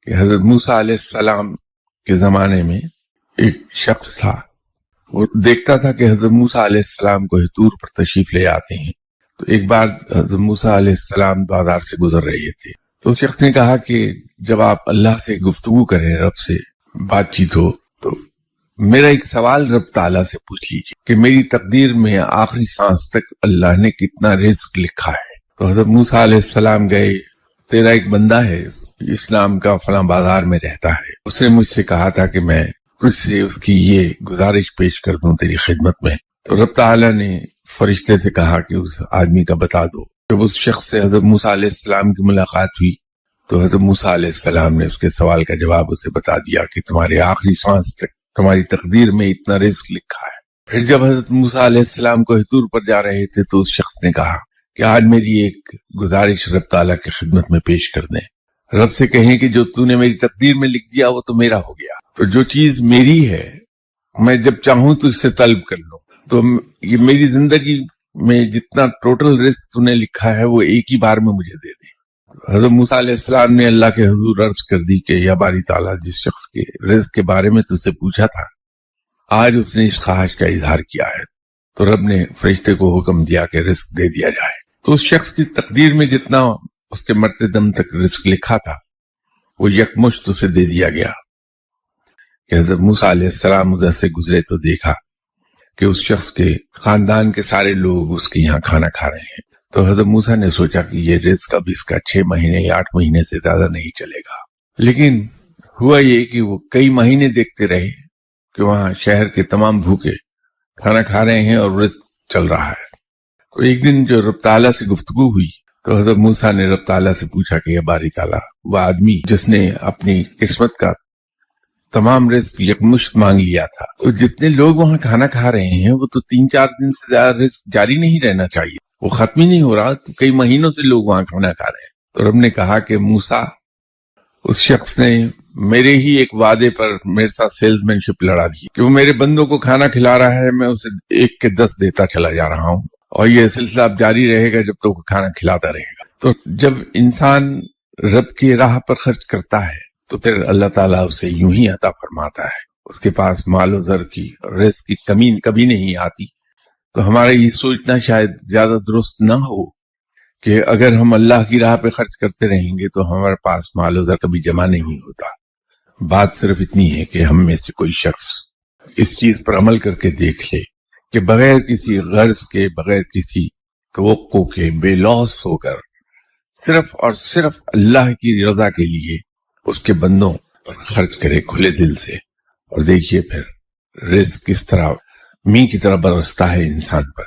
کہ حضرت موسیٰ علیہ السلام کے زمانے میں ایک شخص تھا، وہ دیکھتا تھا کہ حضرت موسیٰ علیہ السلام کو طور پر تشریف لے آتے ہیں۔ تو ایک بار حضرت موسیٰ علیہ السلام بازار سے گزر رہے تھے، تو اس شخص نے کہا کہ جب آپ اللہ سے گفتگو کریں، رب سے بات چیت ہو، تو میرا ایک سوال رب تعالیٰ سے پوچھ لیجیے کہ میری تقدیر میں آخری سانس تک اللہ نے کتنا رزق لکھا ہے۔ تو حضرت موسیٰ علیہ السلام گئے، تیرا ایک بندہ ہے اسلام کا فلاں بازار میں رہتا ہے، اس نے مجھ سے کہا تھا کہ میں تجھ سے اس کی یہ گزارش پیش کر دوں تیری خدمت میں۔ تو رب تعالیٰ نے فرشتے سے کہا کہ اس آدمی کا بتا دو۔ جب اس شخص سے حضرت موسیٰ علیہ السلام کی ملاقات ہوئی تو حضرت موسیٰ علیہ السلام نے اس کے سوال کا جواب اسے بتا دیا کہ تمہارے آخری سانس تک تمہاری تقدیر میں اتنا رزق لکھا ہے۔ پھر جب حضرت موسیٰ علیہ السلام کو طور پر جا رہے تھے تو اس شخص نے کہا کہ آج میری ایک گزارش رب تعالیٰ کی خدمت میں پیش کر دیں، رب سے کہیں کہ جو تو نے میری تقدیر میں لکھ دیا وہ تو میرا ہو گیا، تو جو چیز میری ہے میں جب چاہوں تو اس سے طلب کر لوں، تو یہ میری زندگی میں جتنا ٹوٹل رزق تو نے لکھا ہے وہ ایک ہی بار میں مجھے دے دے۔ حضرت موسیٰ علیہ السلام نے اللہ کے حضور عرض کر دی کہ یا باری تعالیٰ، جس شخص کے رزق کے بارے میں تجھ سے پوچھا تھا آج اس نے اس خواہش کا اظہار کیا ہے۔ تو رب نے فرشتے کو حکم دیا کہ رزق دے دیا جائے۔ تو اس شخص کی تقدیر میں جتنا اس کے مرتے دم تک رزق لکھا تھا وہ یکمشت اسے دے دیا گیا۔ کہ حضرت موسیٰ علیہ السلام ادھر سے گزرے تو دیکھا کہ اس شخص کے خاندان کے سارے لوگ اس کے یہاں کھانا کھا رہے ہیں۔ تو حضرت موسیٰ نے سوچا کہ یہ رزق اب اس کا 6 مہینے یا 8 مہینے سے زیادہ نہیں چلے گا، لیکن ہوا یہ کہ وہ کئی مہینے دیکھتے رہے کہ وہاں شہر کے تمام بھوکے کھانا کھا رہے ہیں اور رزق چل رہا ہے۔ تو ایک دن جو رب تعالیٰ سے گفتگو ہوئی تو حضرت موسیٰ نے رب تعالیٰ سے پوچھا کہ یا باری تعالیٰ، وہ آدمی جس نے اپنی قسمت کا تمام رزق یکمشت مانگ لیا تھا، تو جتنے لوگ وہاں کھانا کھا رہے ہیں وہ تو 3-4 دن سے زیادہ رزق جاری نہیں رہنا چاہیے، وہ ختم ہی نہیں ہو رہا، تو کئی مہینوں سے لوگ وہاں کھانا کھا رہے ہیں۔ تو رب نے کہا کہ موسیٰ، اس شخص نے میرے ہی ایک وعدے پر میرے ساتھ سیلز مین شپ لڑا دی کہ وہ میرے بندوں کو کھانا کھلا رہا ہے، میں اسے 1 کے 10 دیتا چلا جا رہا ہوں، اور یہ سلسلہ اب جاری رہے گا جب تک وہ کھانا کھلاتا رہے گا۔ تو جب انسان رب کی راہ پر خرچ کرتا ہے تو پھر اللہ تعالیٰ اسے یوں ہی عطا فرماتا ہے، اس کے پاس مال و زر کی رزق کی کمی کبھی نہیں آتی۔ تو ہمارا یہ سوچنا شاید زیادہ درست نہ ہو کہ اگر ہم اللہ کی راہ پہ خرچ کرتے رہیں گے تو ہمارے پاس مال و زر کبھی جمع نہیں ہوتا۔ بات صرف اتنی ہے کہ ہم میں سے کوئی شخص اس چیز پر عمل کر کے دیکھ لے کہ بغیر کسی غرض کے، بغیر کسی توقع کے، بے لوث ہو کر صرف اور صرف اللہ کی رضا کے لیے اس کے بندوں پر خرچ کرے کھلے دل سے، اور دیکھیے پھر رزق کس طرح مین کی طرح برستا ہے انسان پر۔